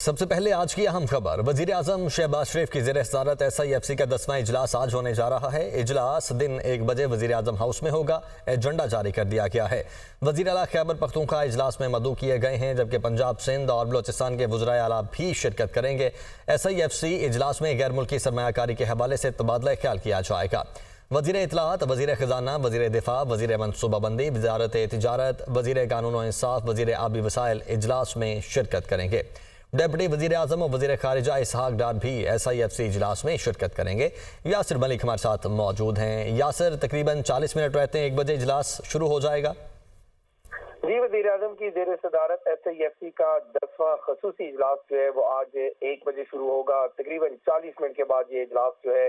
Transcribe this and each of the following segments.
सबसे पहले आज की अहम खबर। वजीर आजम शहबाज शरीफ की ज़ेर सदारत SIFC का 10वां इजलास आज होने जा रहा है। इजलास दिन 1 बजे वजीर आजम हाउस में होगा। एजेंडा जारी कर दिया गया है। वजीर आला खैबर पख्तूनख्वा इजलास में मदऊ किए गए हैं, जबकि पंजाब, सिंध और बलोचिस्तान के वज़राए आला भी शिरकत करेंगे। SIFC इजलास में गैर मुल्की सरमायाकारी के हवाले से तबादला ख्याल किया जाएगा। वज़ीर इत्तलात, वज़ीर ख़जाना, वज़ीर दिफा, वज़ीर मनसूबाबंदी, वज़ारत तिजारत, वज़ीर कानून व इंसाफ, वज़ीर आबी वसाइल इजलास में शिरकत करेंगे। डिप्टी वज़ीर आज़म और वज़ीर ख़ारिजा इसहाक डार भी SIFC इजलास में शिरकत करेंगे। यासिर मलिक हमारे साथ मौजूद हैं। यासिर, तकरीबन 40 मिनट रहते हैं 1 बजे इजलास शुरू हो जाएगा। जी, वज़ीर आज़म की ज़ेर सदारत SIFC का 10वां ख़ुसूसी इजलास जो है वो आज 1 बजे शुरू होगा। तकरीबन 40 मिनट के बाद ये इजलास जो है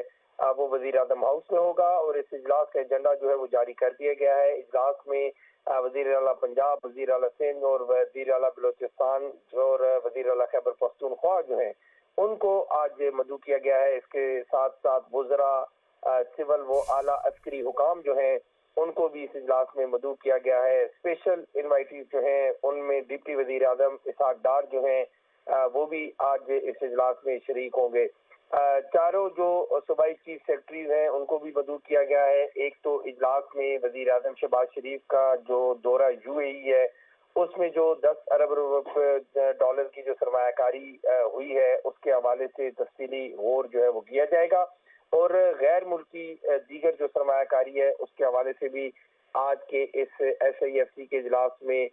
वो वज़ीर आज़म हाउस में होगा और इस इजलास का एजेंडा जो है वो जारी कर दिया गया है। इजलास में वज़ीर आला पंजाब, वज़ीर आला सिंध और वज़ीर आला बलोचिस्तान और वज़ीर आला खैबर पख्तूनख्वा जो है उनको आज मदऊ किया गया है। इसके साथ साथ वज़रा, सिविल व आला अस्करी हुकाम जो हैं उनको भी इस इजलास में मदऊ किया गया है। स्पेशल इन्वाइटीज जो हैं उनमें डिप्टी वज़ीर आज़म इसहाक डार जो हैं वो भी आज इस इजलास में शरीक होंगे। चारों जो सूबाई चीफ सेक्रेटरीज हैं उनको भी मदऊ किया गया है। एक तो इजलास में वज़ीर आज़म शहबाज शरीफ का जो दौरा UAE है उसमें जो 10 अरब डॉलर की जो सरमायाकारी हुई है उसके हवाले से तफसीली गौर जो है वो किया जाएगा और गैर मुल्की दीगर जो सरमायाकारी है उसके हवाले से भी आज के इस SIFC के इजलास में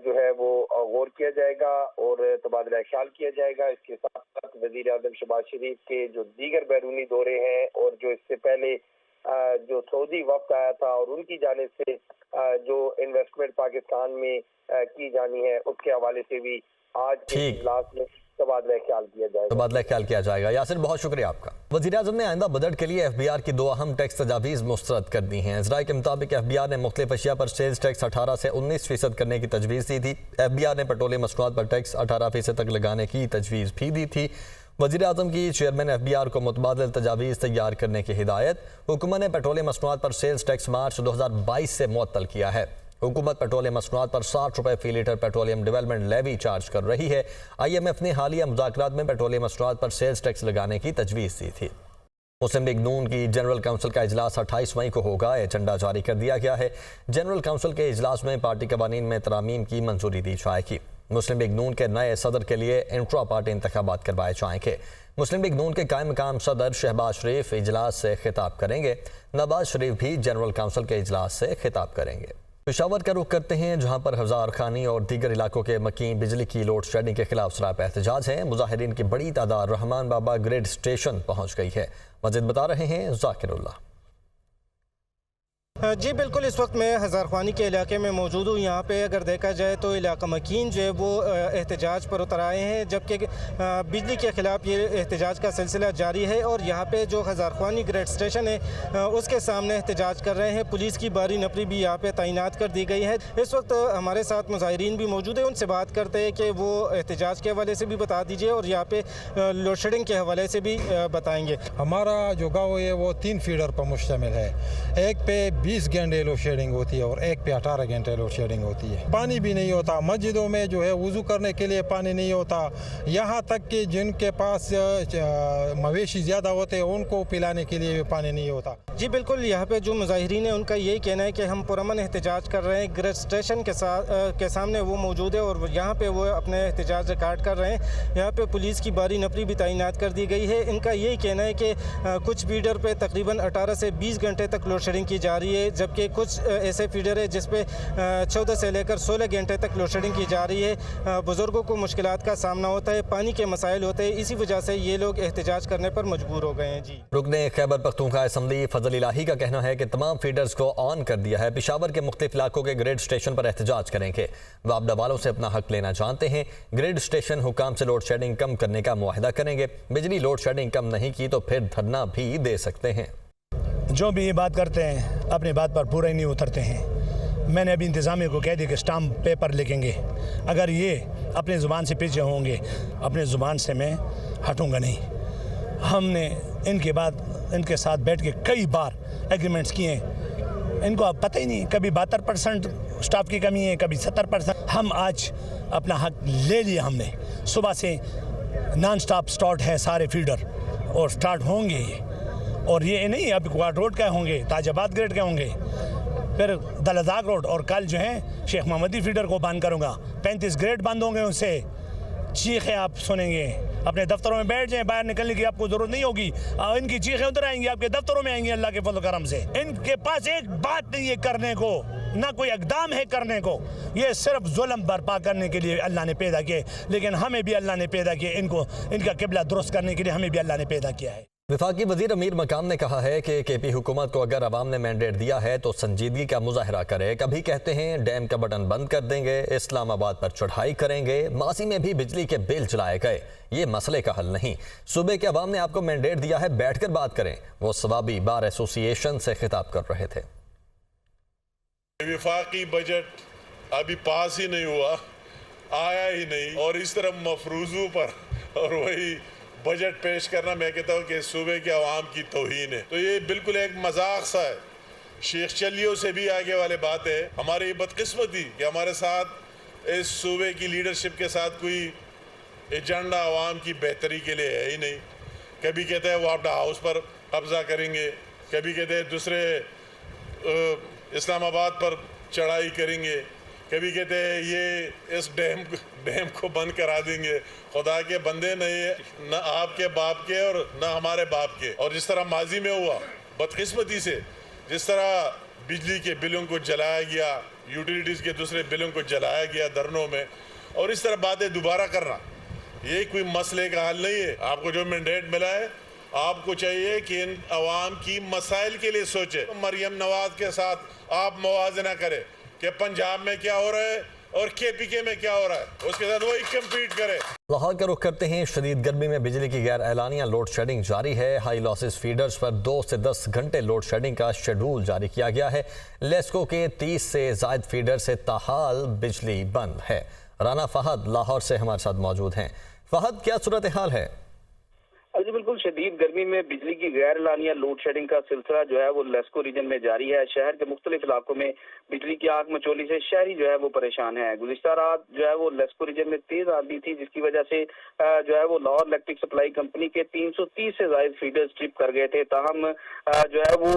जो है वो गौर किया जाएगा और तबादला ख्याल किया जाएगा। इसके साथ साथ वज़ीर आज़म शहबाज शरीफ के जो दीगर बैरूनी दौरे हैं और जो इससे पहले जो सऊदी वफ्द आया था और उनकी जानिब से जो इन्वेस्टमेंट पाकिस्तान में की जानी है उसके हवाले से भी आज के इजलास में तबादला ख्याल किया जाएगा। यासिर, बहुत शुक्रिया आपका। वज़ीर आज़म ने आइंदा बजट के लिए FBR की 2 अहम टैक्स तजावीज़ मुस्तरद कर दी हैं। ज़राए के मुताबिक FBR ने मुख्तलिफ अशिया पर सेल्स टैक्स 18 से 19% करने की तजवीज़ दी थी। FBR ने पेट्रोलियम मसनूआत पर टैक्स 18% तक लगाने की तजवीज़ भी दी थी। वज़ीर आज़म की चेयरमैन FBR को मुतबादिल तजावीज़ तैयार करने की हिदायत। हुकूमत ने पेट्रोलियम मसनूआत पर सेल्स टैक्स मार्च 2022 से मुअत्तल किया है। हुकूमत पेट्रोलियम मसनूआत पर 60 रुपये फी litre petroleum development levy charge कर रही है। IMF ने हालिया मुज़ाकरात में पेट्रोलियम मसनूआत पर सेल्स टैक्स लगाने की तजवीज़ दी थी। मुस्लिम लीग नून की जनरल काउंसिल का इजलास 28 मई को होगा। एजेंडा जारी कर दिया गया है। जनरल काउंसिल के इजलास में पार्टी कवानीन में तरामीम की मंजूरी दी जाएगी। मुस्लिम लीग नून के नए सदर के लिए इंट्रा पार्टी इंतखाबात करवाए जाएंगे। मुस्लिम लीग नून के कायम मकाम सदर शहबाज शरीफ इजलास से खिताब करेंगे। नवाज शरीफ भी जनरल काउंसिल के इजलास से खिताब करेंगे। पेशावर का रुख करते हैं, जहां पर हजार खानी और दीगर इलाकों के मकीन बिजली की लोड शेडिंग के खिलाफ सराप एहतजाज है। मुजाहिरीन की बड़ी तादाद रहमान बाबा ग्रिड स्टेशन पहुंच गई है। मज़ीद बता रहे हैं जाकिरुल्लाह। जी बिल्कुल, इस वक्त मैं हज़ार ख्वानी के इलाके में मौजूद हूँ। यहाँ पे अगर देखा जाए तो इलाका मकीन जो है वो एहतजाज पर उतर आए हैं, जबकि बिजली के ख़िलाफ़ ये एहतजाज का सिलसिला जारी है और यहाँ पे जो हज़ार ख्वानी ग्रेड स्टेशन है उसके सामने एहतजाज कर रहे हैं। पुलिस की भारी नफरी भी यहाँ पे तैनात कर दी गई है। इस वक्त हमारे साथ मुजाहिरीन भी मौजूद है, उनसे बात करते हैं कि वो एहतजाज के हवाले से भी बता दीजिए और यहाँ पे लोड शेडिंग के हवाले से भी बताएँगे। हमारा जो गाँव है वो 3 फीडर पर मुश्तमिल है। एक पे 20 घंटे लोड शेडिंग होती है और एक पे 18 घंटे लोड शेडिंग होती है। पानी भी नहीं होता, मस्जिदों में जो है वुज़ू करने के लिए पानी नहीं होता। यहाँ तक कि जिनके पास मवेशी ज़्यादा होते हैं उनको पिलाने के लिए भी पानी नहीं होता। जी बिल्कुल, यहाँ पे जो मुजाहिरीन है उनका यही कहना है कि हम पुरअमन एहतजाज कर रहे हैं। ग्रेड स्टेशन के सामने वो मौजूद है और यहाँ पे वो अपने एहतजाज रिकॉर्ड कर रहे हैं। यहाँ पे पुलिस की भारी नफरी भी तैनात कर दी गई है। इनका यही कहना है कि कुछ फीडर पे तकरीबन 18 से 20 घंटे तक लोड शेडिंग की जा रही है, जबकि कुछ ऐसे फीडर है जिस पे 14 से लेकर 16 घंटे तक लोड शेडिंग की जा रही है। बुजुर्गों को मुश्किलात का सामना होता है, पानी के मसाइल होते हैं, इसी वजह से ये लोग एहतजाज करने पर मजबूर हो गए हैं। जी, रुकने खैबर पख्तूनख्वा असम्बली फजल इलाही का कहना है कि तमाम फीडर्स को ऑन कर दिया है। पेशावर के मुख्तलिफ इलाकों के ग्रिड स्टेशन पर एहतजाज करेंगे। वापडा वालों से अपना हक लेना चाहते हैं। ग्रिड स्टेशन हुकाम से लोड शेडिंग कम करने का मुआहदा करेंगे। बिजली लोड शेडिंग कम नहीं की तो फिर धरना भी दे सकते हैं। जो भी ये बात करते हैं अपनी बात पर पूरा ही नहीं उतरते हैं। मैंने अभी इंतज़ामिया को कह दिया कि स्टाम्प पेपर लिखेंगे। अगर ये अपनी ज़ुबान से पीछे होंगे, अपनी ज़ुबान से मैं हटूंगा नहीं। हमने इनके साथ बैठ के कई बार एग्रीमेंट्स किए हैं। इनको अब पता ही नहीं, कभी 72% स्टाफ की कमी है, कभी 70%। हम आज अपना हक ले लिया। हमने सुबह से नॉन स्टॉप स्टार्ट है सारे फीडर और स्टार्ट होंगे ये, और ये नहीं अभी क्वाड रोड का होंगे, ताजाबाद ग्रेड के होंगे, फिर दलदाग रोड, और कल जो है शेख मोहम्मदी फीडर को बंद करूँगा। 35 ग्रेड बंद होंगे, उससे चीखें आप सुनेंगे। अपने दफ्तरों में बैठ जाएं, बाहर निकलने की आपको ज़रूरत नहीं होगी। इनकी चीखें उधर आएंगी, आपके दफ्तरों में आएंगी अल्लाह के फजल करम से। इनके पास एक बात नहीं है करने को, ना कोई इक़दाम है करने को। ये सिर्फ जुल्म बर्पा करने के लिए अल्लाह ने पैदा किए, लेकिन हमें भी अल्लाह ने पैदा किए, इनको इनका किबला दुरुस्त करने के लिए हमें भी अल्लाह ने पैदा किया है। वफाकी वज़ीर अमीर मकाम ने कहा है कि केपी हुकूमत को अगर अवाम ने मैंडेट दिया है तो संजीदगी का मुजाहरा करे। कभी कहते हैं डैम का बटन बंद कर देंगे, इस्लामाबाद पर चढ़ाई करेंगे। माजी में भी बिजली के बिल जलाए गए, ये मसले का हल नहीं। सूबे के अवाम ने आपको मैंडेट दिया है, बैठकर बात करें। वो सवाबी बार एसोसिएशन से खिताब कर रहे थे। वफाकी बजट अभी पास ही नहीं हुआ, आया ही नहीं, और इस तरह मफरूजों पर और वही बजट पेश करना, मैं कहता हूँ कि सूबे के अवाम की तौहीन है। तो ये बिल्कुल एक मजाक सा है। शेख चलियों से भी आगे वाले बात है। हमारी बदकिस्मती कि हमारे साथ इस सूबे की लीडरशिप के साथ कोई एजेंडा अवाम की बेहतरी के लिए है ही नहीं। कभी कहते हैं वो अपना हाउस पर कब्जा करेंगे, कभी कहते हैं दूसरे इस्लामाबाद पर चढ़ाई करेंगे, कभी कहते हैं ये इस डैम को बंद करा देंगे। खुदा के बंदे नहीं, न आपके बाप के और न हमारे बाप के। और जिस तरह माजी में हुआ बदकिस्मती से, जिस तरह बिजली के बिलों को जलाया गया, यूटिलिटीज़ के दूसरे बिलों को जलाया गया धरनों में, और इस तरह बातें दोबारा करना, ये कोई मसले का हल नहीं है। आपको जो मैंडेट मिला है, आपको चाहिए कि इन अवाम की मसाइल के लिए सोचे। मरियम नवाज के साथ आप मुवाजना करें कि पंजाब में क्या हो रहा है और केपीके में क्या हो रहा है, उसके साथ वही कम्पीट करे। लाहौर का रुख करते हैं। शदीद गर्मी में बिजली की गैर एलानिया लोड शेडिंग जारी है। हाई लॉसेस फीडर्स पर 2 से 10 घंटे लोड शेडिंग का शेड्यूल जारी किया गया है। लेस्को के 30 से जायद फीडर से ताहाल बिजली बंद है। राना फहद लाहौर से हमारे साथ मौजूद हैं। फहद, क्या सूरत हाल है? जी बिल्कुल, शदीद गर्मी में बिजली की गैर एलानिया लोड शेडिंग का सिलसिला जो है वो लेस्को रीजन में जारी है। शहर के मुख्तलिफ इलाकों में बिजली की आग मचोली से शहरी जो है वो परेशान है। गुज़िश्ता रात जो है वो लेस्को रीजन में तेज आंधी थी, जिसकी वजह से जो है वो लाहौर इलेक्ट्रिक सप्लाई कंपनी के 330 से ज्यादा फीडर्स ट्रिप कर गए थे। ताहम जो है वो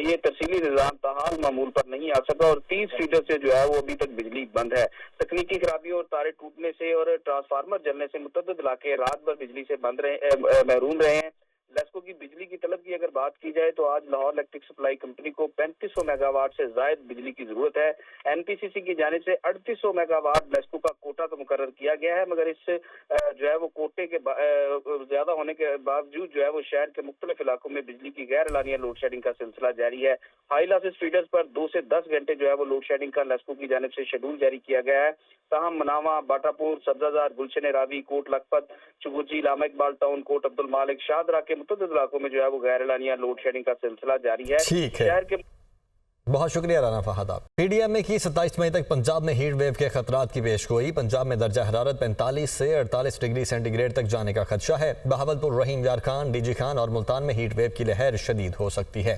ये तरसीली निज़ाम ताहाल मामूल पर नहीं आ सका और 30 फीडर से जो है वो अभी तक बिजली बंद है। तकनीकी खराबियों और तारे टूटने से और ट्रांसफार्मर जलने से मुतअद्दिद इलाके रात भर बिजली से महरूम रहे हैं। लेस्को की बिजली की तलब की अगर बात की जाए तो आज लाहौर इलेक्ट्रिक सप्लाई कंपनी को 3500 मेगावाट से ज्यादा बिजली की जरूरत है। एनपीसीसी की जानिब से 3800 मेगावाट लेस्को का कोटा तो मुकर्रर किया गया है, मगर इस जो है वो कोटे के ज्यादा होने के बावजूद जो है वो शहर के मुख्तलिफ इलाकों में बिजली की गैर एलानिया लोड शेडिंग का सिलसिला जारी है। हाई लॉसेस फीडर्स पर 2 से 10 घंटे जो है वो लोड शेडिंग का लेस्को की जानिब से शेड्यूल जारी किया गया है। ताहम मनावा, बाटापुर, सब्जाजार, गुलशन रावी, कोट लखपत, चुगुजी, लामा इकबाल टाउन, कोट अब्दुल मालिक, शाहदरा के मुतअद्दिद इलाकों में जो है वो गैर एलानिया लोड शेडिंग का सिलसिला जारी है। ठीक है, शहर के बहुत शुक्रिया राना फहद। आप पीडीएमए की 27 मई तक पंजाब में हीट वेव के खतरात की पेशगोई। पंजाब में दर्जा हरारत 45 से 48 डिग्री सेंटीग्रेड तक जाने का खदशा है। बहावलपुर, रहीम यार खान, डीजी खान और मुल्तान में हीट वेव की लहर शदीद हो सकती है।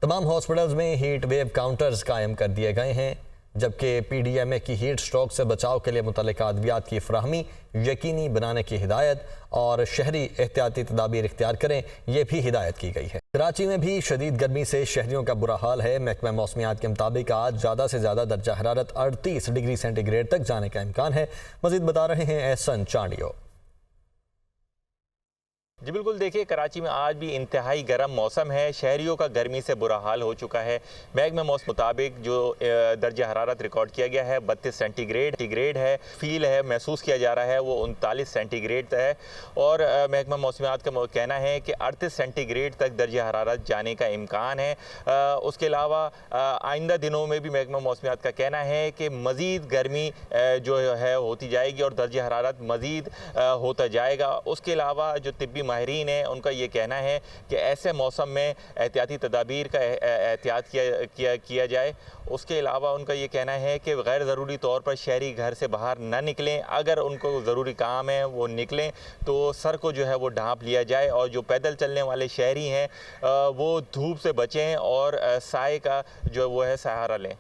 तमाम हॉस्पिटल्स में हीट वेव काउंटर्स कायम कर दिए गए हैं, जबकि पीडीएमए की हीट स्ट्रोक से बचाव के लिए मुतल्लिका अद्वियात की फराहमी यकीनी बनाने की हिदायत और शहरी एहतियाती तदाबीर इख्तियार करें, यह भी हिदायत की गई है। कराची में भी शदीद गर्मी से शहरियों का बुरा हाल है। महकमा मौसमियात के मुताबिक आज ज़्यादा से ज़्यादा दर्जा हरारत 38 डिग्री सेंटीग्रेड तक जाने का इम्कान है। मज़ीद बता रहे हैं एहसन चांडियो। जी बिल्कुल, देखिए कराची में आज भी इंतहाई गर्म मौसम है। शहरियों का गर्मी से बुरा हाल हो चुका है। महकमा मौसम मुताबिक जो दर्जा हरारत रिकॉर्ड किया गया है 32 सेंटीग्रेड है। फील है, महसूस किया जा रहा है वो 39 सेंटीग्रेड है। और महकमा मौसमियात का कहना है कि 38 सेंटीग्रेड तक दर्जा हरारत जाने का इम्कान है। उसके अलावा आइंदा दिनों में भी महकमा मौसमियात का कहना है कि मज़ीद गर्मी जो है होती जाएगी और दर्जा हरारत मज़ीद होता जाएगा। उसके अलावा जो तिब्बी माहिरीन है उनका ये कहना है कि ऐसे मौसम में एहतियाती तदाबीर का एहतियात किया जाए। उसके अलावा उनका ये कहना है कि गैर ज़रूरी तौर पर शहरी घर से बाहर ना निकलें। अगर उनको ज़रूरी काम है वो निकलें तो सर को जो है वो ढांप लिया जाए। और जो पैदल चलने वाले शहरी हैं वो धूप से बचें और साए का जो वो है सहारा लें।